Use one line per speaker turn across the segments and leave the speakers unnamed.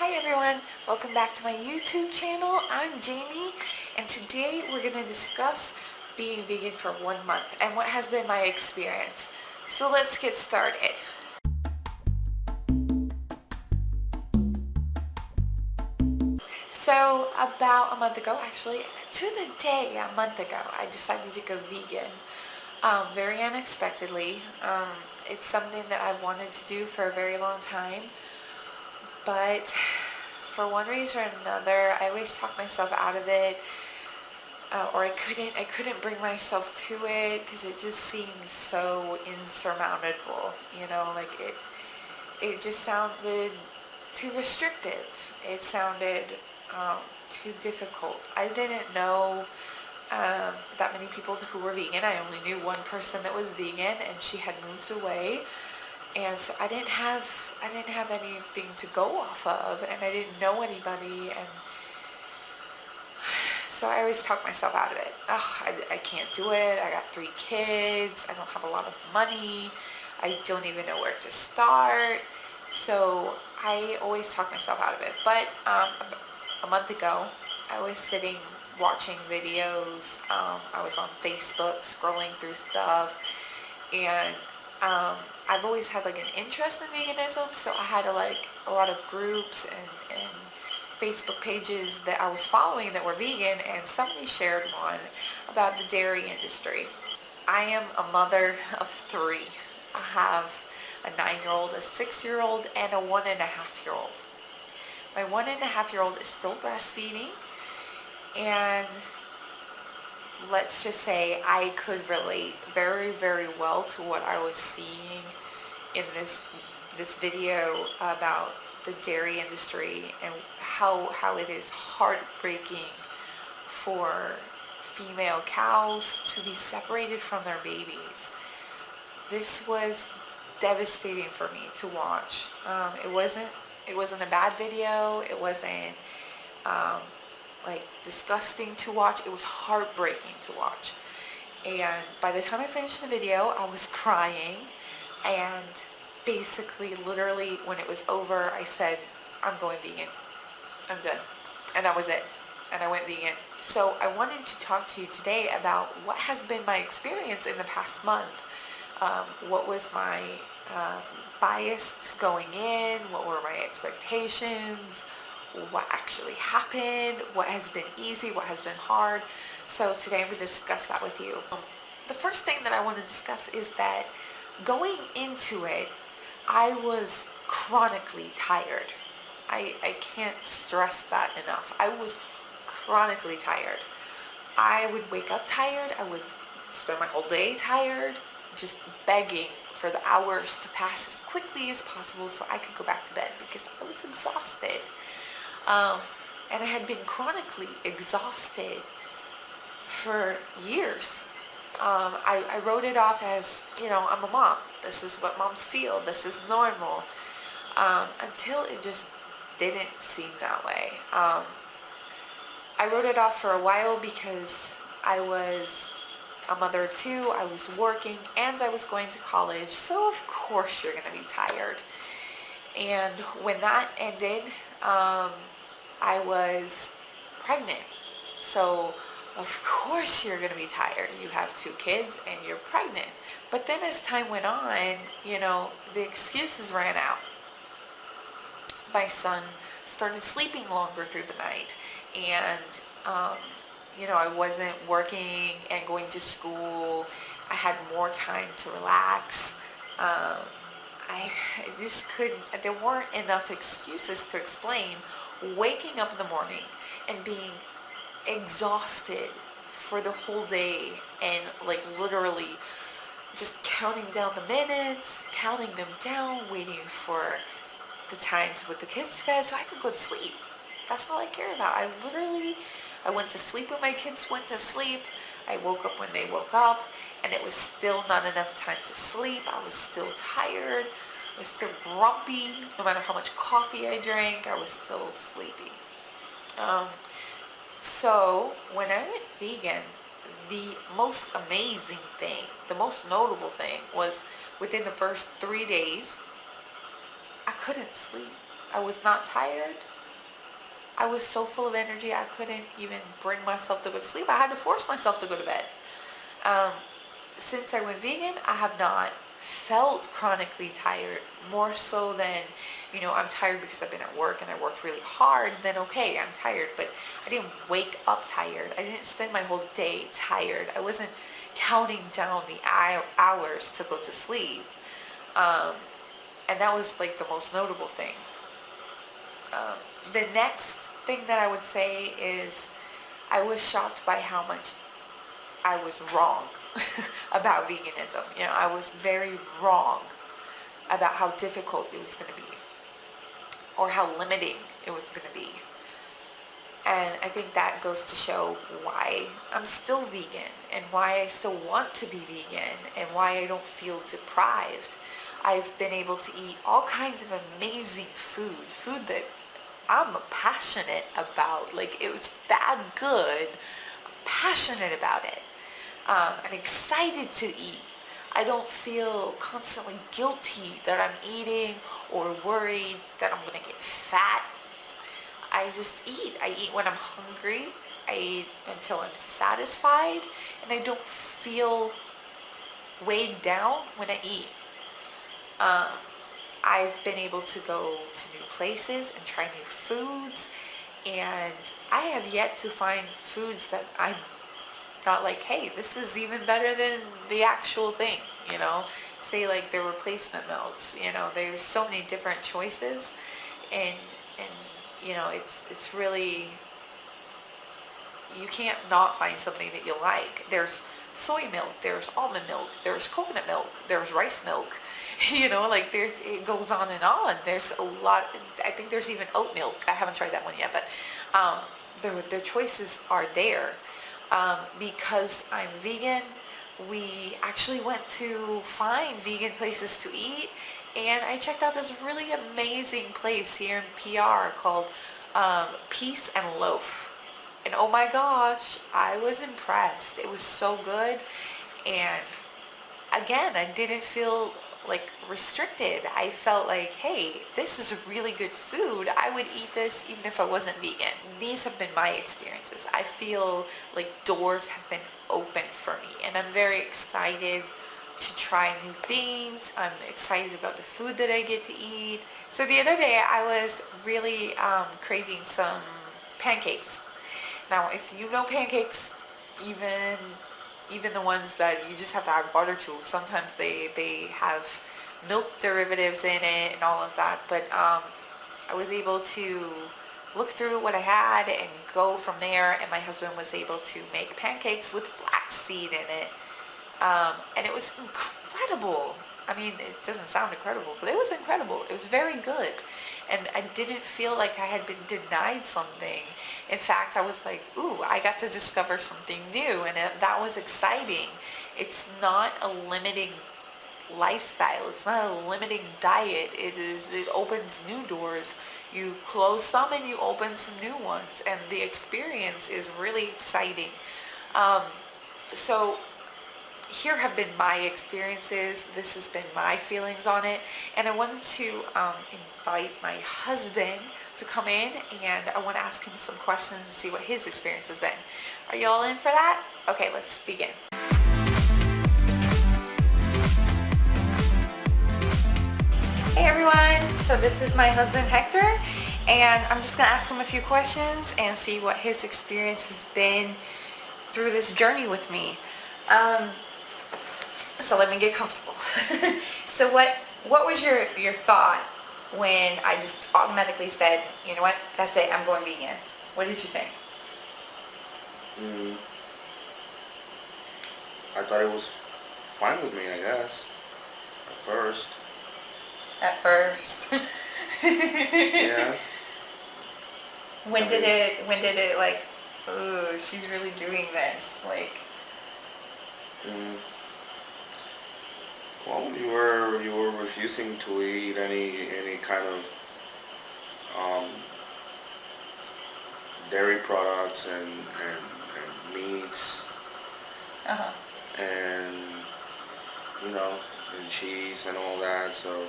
Hi everyone, welcome back to my YouTube channel. I'm Jamie and today we're going to discuss being vegan for 1 month and what has been my experience. So let's get started. So about a month ago, actually to the day a month ago, I decided to go vegan. Very unexpectedly. It's something that I've wanted to do for a very long time. But for one reason or another, I always talk myself out of it, or I couldn't bring myself to it because it just seemed so insurmountable. Like it just sounded too restrictive. It sounded too difficult. I didn't know that many people who were vegan. I only knew one person that was vegan, and she had moved away. And so I didn't have anything to go off of, and I didn't know anybody, and so I always talk myself out of it. I can't do it. I got 3 kids. I don't have a lot of money. I don't even know where to start. So I always talk myself out of it. But a month ago, I was sitting watching videos. I was on Facebook scrolling through stuff, and I've always had like an interest in veganism, so I had a lot of groups and Facebook pages that I was following that were vegan, and somebody shared one about the dairy industry. I am a mother of 3. I have a 9-year-old, a 6-year-old, and a 1.5-year-old. My 1.5-year-old is still breastfeeding, and let's just say I could relate very, very well to what I was seeing in this video about the dairy industry and how it is heartbreaking for female cows to be separated from their babies. This was devastating for me to watch. It wasn't a bad video. It wasn't disgusting to watch. It was heartbreaking to watch. And by the time I finished the video, I was crying, and basically, literally, when it was over, I said, I'm going vegan. I'm done. And that was it. And I went vegan. So I wanted to talk to you today about what has been my experience in the past month. What was my bias going in? What were my expectations? What actually happened, what has been easy, what has been hard. So today I'm going to discuss that with you. The first thing that I want to discuss is that going into it, I was chronically tired. I can't stress that enough. I was chronically tired. I would wake up tired. I would spend my whole day tired, just begging for the hours to pass as quickly as possible so I could go back to bed because I was exhausted. And I had been chronically exhausted for years. I wrote it off as, I'm a mom. This is what moms feel. This is normal. Until it just didn't seem that way. I wrote it off for a while because I was a mother of 2. I was working and I was going to college. So of course you're going to be tired. And when that ended, I was pregnant. So of course you're going to be tired. You have 2 kids and you're pregnant. But then as time went on, the excuses ran out. My son started sleeping longer through the night, and I wasn't working and going to school. I had more time to relax. I just couldn't, there weren't enough excuses to explain waking up in the morning and being exhausted for the whole day and literally just counting down the minutes, counting them down, waiting for the time to put the kids to bed so I could go to sleep. That's all I care about. I went to sleep when my kids went to sleep. I woke up when they woke up, and it was still not enough time to sleep. I was still tired. I was still grumpy. No matter how much coffee I drank, I was still sleepy. So when I went vegan, the most amazing thing, the most notable thing was within the first 3 days, I couldn't sleep. I was not tired. I was so full of energy, I couldn't even bring myself to go to sleep. I had to force myself to go to bed. Um, since I went vegan, I have not felt chronically tired, more so than, I'm tired because I've been at work and I worked really hard, then okay, I'm tired. But I didn't wake up tired. I didn't spend my whole day tired. I wasn't counting down the hours to go to sleep. And that was like the most notable thing. The next thing that I would say is I was shocked by how much I was wrong about veganism. I was very wrong about how difficult it was going to be, or how limiting it was going to be. And I think that goes to show why I'm still vegan, and why I still want to be vegan, and why I don't feel deprived. I've been able to eat all kinds of amazing food that I'm passionate about. Like, it was that good. I'm passionate about it. I'm excited to eat. I don't feel constantly guilty that I'm eating, or worried that I'm going to get fat. I just eat. I eat when I'm hungry. I eat until I'm satisfied, and I don't feel weighed down when I eat. I've been able to go to new places and try new foods, and I have yet to find foods that I'm not like, hey, this is even better than the actual thing, say like the replacement milks. There's so many different choices, and it's really, you can't not find something that you like. There's soy milk, there's almond milk, there's coconut milk, there's rice milk, like it goes on and on. There's a lot. I think there's even oat milk. I haven't tried that one yet, but the choices are there. Because I'm vegan, we actually went to find vegan places to eat, and I checked out this really amazing place here in PR called Peace and Loaf. And oh my gosh, I was impressed. It was so good. And again, I didn't feel like restricted. I felt like, hey, this is really good food. I would eat this even if I wasn't vegan. These have been my experiences. I feel like doors have been opened for me, and I'm very excited to try new things. I'm excited about the food that I get to eat. So the other day I was really craving some pancakes. Now, if you know pancakes, even the ones that you just have to add butter to, sometimes they have milk derivatives in it and all of that. But I was able to look through what I had and go from there, and my husband was able to make pancakes with flaxseed in it. And it was incredible. I mean, it doesn't sound incredible, but it was incredible. It was very good. And I didn't feel like I had been denied something. In fact, I was like, ooh, I got to discover something new, and that was exciting. It's not a limiting lifestyle. It's not a limiting diet. It opens new doors. You close some and you open some new ones, and the experience is really exciting. So here have been my experiences. This has been my feelings on it, and I wanted to invite my husband to come in, and I want to ask him some questions and see what his experience has been. Are you all in for that? Okay, let's begin. Hey everyone, so this is my husband Hector, and I'm just going to ask him a few questions and see what his experience has been through this journey with me. So let me get comfortable. So what was your thought when I just automatically said, you know what, that's it, I'm going vegan? What did you think?
I thought it was fine with me, I guess, at first.
At first.
Yeah.
When did it like, ooh, she's really doing this, like?
Well, you were refusing to eat any kind of dairy products and meats. And and cheese and all that. So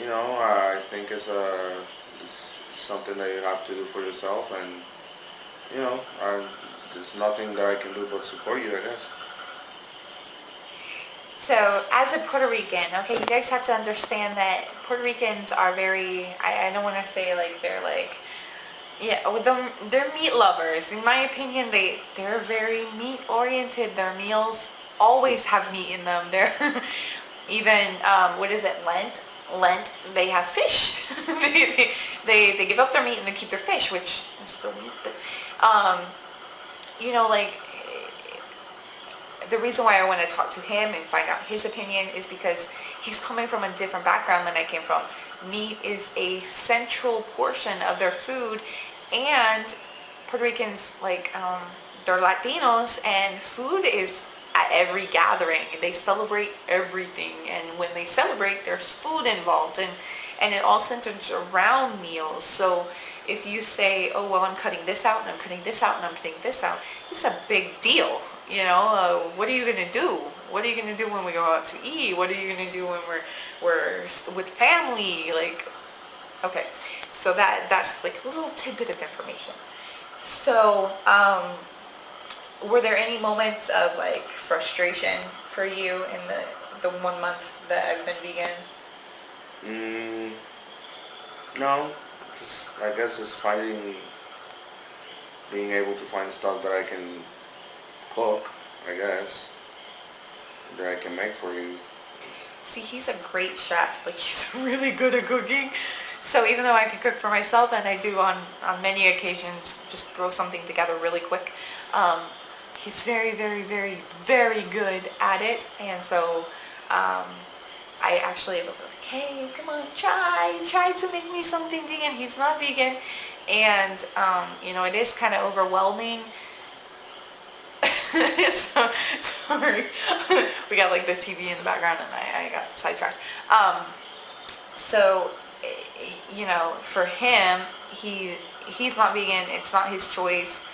I think it's something that you have to do for yourself, and you know, there's nothing that I can do but support you, I guess.
So, as a Puerto Rican, okay, you guys have to understand that Puerto Ricans are very, I don't want to say like they're like, yeah, they're meat lovers. In my opinion, they're very meat oriented. Their meals always have meat in them. They're even, what is it, Lent, they have fish. They give up their meat and they keep their fish, which is still meat, but, you know, like, the reason why I want to talk to him and find out his opinion is because he's coming from a different background than I came from. Meat is a central portion of their food, and Puerto Ricans, like, they're Latinos, and food is at every gathering. They celebrate everything, and when they celebrate, there's food involved, and it all centers around meals. So if you say, oh, well, I'm cutting this out, and I'm cutting this out, and I'm cutting this out, it's a big deal. You know, what are you going to do? What are you going to do when we go out to eat? What are you going to do when we're with family? Like, okay, so that's like a little tidbit of information. So, were there any moments of like frustration for you in the 1 month that I've been vegan?
No, just I guess just being able to find stuff that I can cook, I guess, that I can make for you.
See, he's a great chef. Like, he's really good at cooking. So even though I can cook for myself, and I do on many occasions, just throw something together really quick, he's very, very, very, very good at it. And so I actually was like, hey, come on, try to make me something vegan. He's not vegan. And, you know, it is kind of overwhelming. So, sorry. We got like the TV in the background and I got sidetracked. So, you know, for him, he's not vegan. It's not his choice.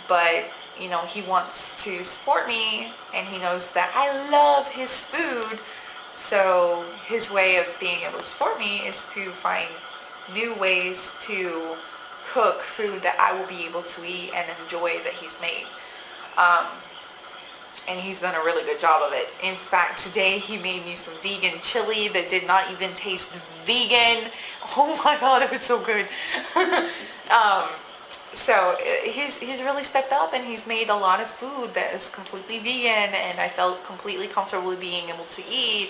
But, you know, he wants to support me, and he knows that I love his food. So his way of being able to support me is to find new ways to cook food that I will be able to eat and enjoy that he's made. And he's done a really good job of it. In fact, today he made me some vegan chili that did not even taste vegan. Oh my god, it was so good. So he's really stepped up, and he's made a lot of food that is completely vegan, and I felt completely comfortable being able to eat,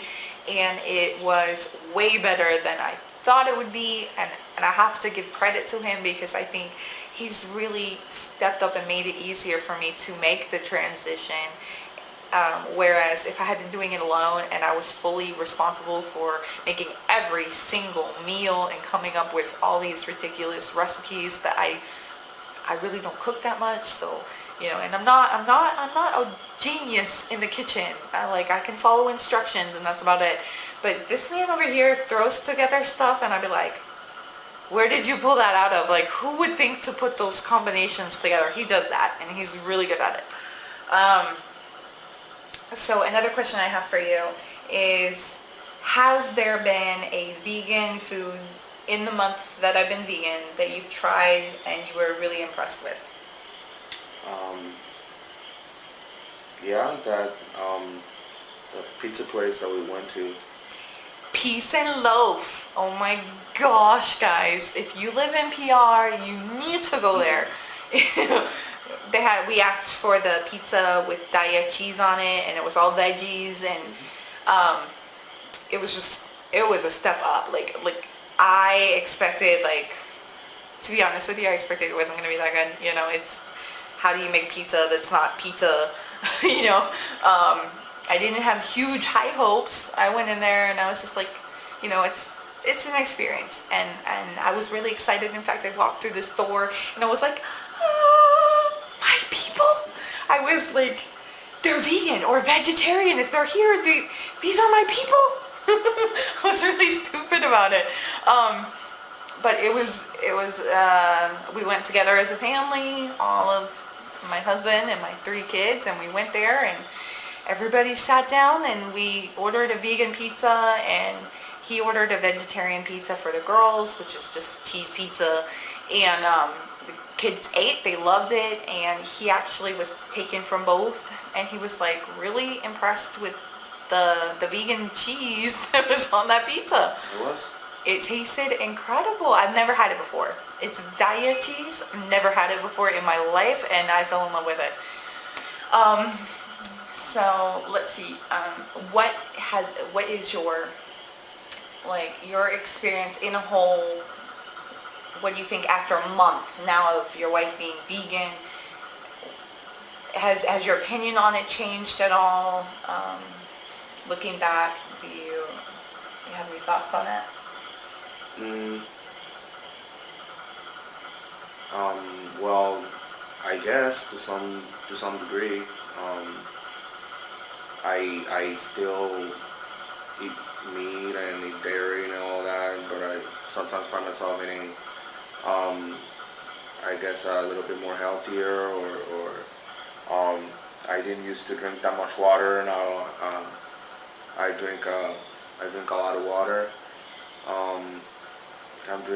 and it was way better than I thought it would be, and I have to give credit to him because I think he's really stepped up and made it easier for me to make the transition. Whereas if I had been doing it alone and I was fully responsible for making every single meal and coming up with all these ridiculous recipes that I really don't cook that much, so, you know, and I'm not a genius in the kitchen. I can follow instructions and that's about it. But this man over here throws together stuff and I'd be like, where did you pull that out of? Like, who would think to put those combinations together? He does that, and he's really good at it. So another question I have for you is, has there been a vegan food in the month that I've been vegan that you've tried and you were really impressed with?
Yeah, that the pizza place that we went to.
Peace and Loaf. Oh my gosh, guys. If you live in PR, you need to go there. We asked for the pizza with Daiya cheese on it, and it was all veggies, and it was a step up. Like I expected, to be honest with you, I expected it wasn't going to be that good. You know, it's, how do you make pizza that's not pizza? You know, I didn't have huge high hopes. I went in there and I was just like, you know, it's an experience, and I was really excited. In fact, I walked through the store and I was like, my people. I was like, they're vegan or vegetarian. If they're here, these are my people. I was really stupid about it. But it was we went together as a family, all of my husband and my 3 kids, and we went there and everybody sat down and we ordered a vegan pizza, and he ordered a vegetarian pizza for the girls, which is just cheese pizza, and the kids ate, they loved it, and he actually was taken from both, and he was like really impressed with the vegan cheese that was on that pizza.
It was?
It tasted incredible. I've never had it before. It's Daiya cheese. Never had it before in my life, and I fell in love with it. So let's see. What is your experience in a whole? What do you think after a month now of your wife being vegan? Has your opinion on it changed at all? Looking back, do you have any thoughts on it?
Well, I guess to some degree, I still eat meat and eat dairy and all that, but I sometimes find myself eating, I guess a little bit more healthier, or I didn't used to drink that much water. Now I drink a lot of water. I'm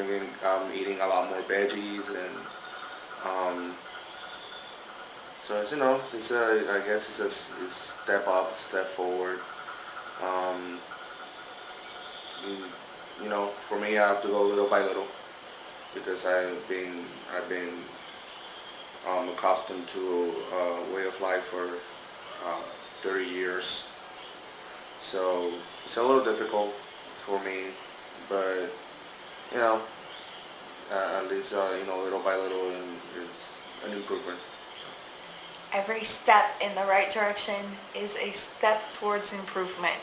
eating a lot more veggies, and so it's, I guess it's a step up, step forward. For me, I have to go little by little, because I've been accustomed to a way of life for 30 years. So it's a little difficult for me, but at least little by little, and it's an improvement. So.
Every step in the right direction is a step towards improvement,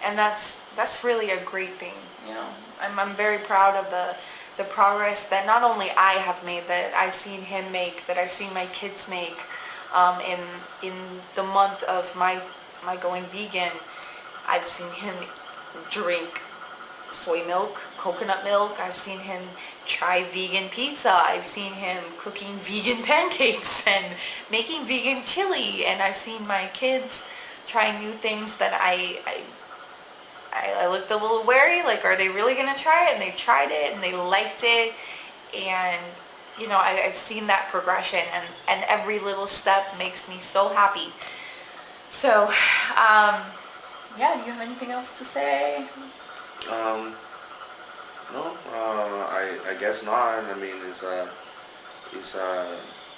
and that's really a great thing. I'm very proud of the progress that not only I have made, that I've seen him make, that I've seen my kids make in the month of my going vegan. I've seen him drink soy milk, coconut milk. I've seen him try vegan pizza. I've seen him cooking vegan pancakes and making vegan chili. And I've seen my kids try new things that I looked a little wary, like, are they really going to try it? And they tried it and they liked it. And, I've seen that progression, and every little step makes me so happy. So, yeah, do you have anything else to say?
No, I guess not. I mean, it's a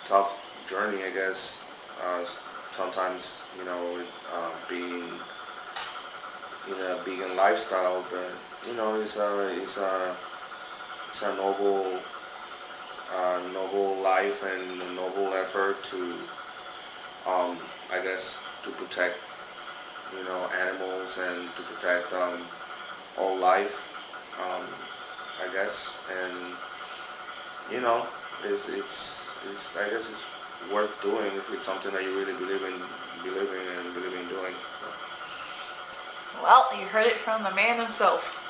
tough journey, I guess. Sometimes, with being in a vegan lifestyle, but it's a noble life and a noble effort to, I guess, to protect animals and to protect all life, I guess, and it's I guess it's worth doing if it's something that you really believe in doing. So.
Well, you heard it from the man himself.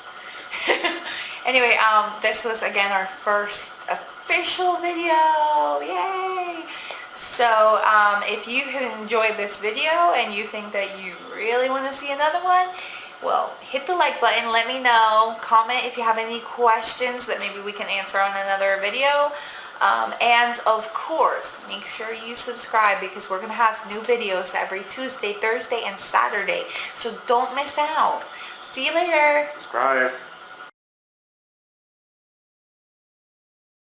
Anyway, this was again our first official video. Yay! So if you have enjoyed this video and you think that you really want to see another one, well, hit the like button, let me know, comment if you have any questions that maybe we can answer on another video, and of course, make sure you subscribe, because we're going to have new videos every Tuesday, Thursday, and Saturday, so don't miss out. See you later.
Subscribe.